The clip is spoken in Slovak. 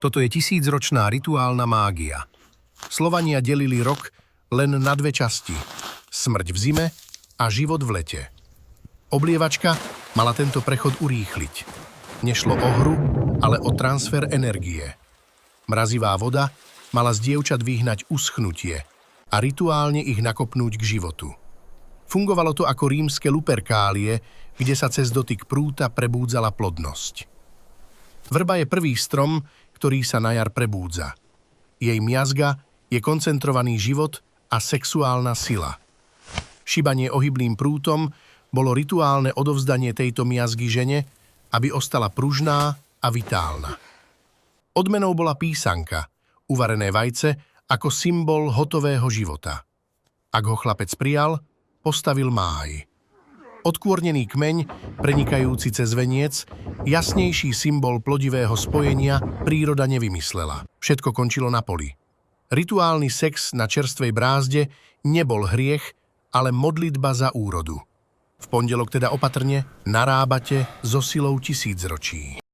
Toto je tisícročná rituálna mágia. Slovania delili rok len na dve časti. Smrť v zime a život v lete. Oblievačka mala tento prechod urýchliť. Nešlo o hru, ale o transfer energie. Mrazivá voda mala z dievčat vyhnať uschnutie a rituálne ich nakopnúť k životu. Fungovalo to ako rímske luperkálie, kde sa cez dotyk prúta prebúdzala plodnosť. Vrba je prvý strom, ktorý sa na jar prebúdza. Jej miazga je koncentrovaný život a sexuálna sila. Šibanie ohyblým prútom bolo rituálne odovzdanie tejto miazgy žene, aby ostala pružná a vitálna. Odmenou bola písanka, uvarené vajce ako symbol hotového života. Ak ho chlapec prijal, postavil máj. Odkôrnený kmeň, prenikajúci cez veniec, jasnejší symbol plodivého spojenia príroda nevymyslela. Všetko končilo na poli. Rituálny sex na čerstvej brázde nebol hriech, ale modlitba za úrodu. V pondelok teda opatrne narábate so silou tisícročí.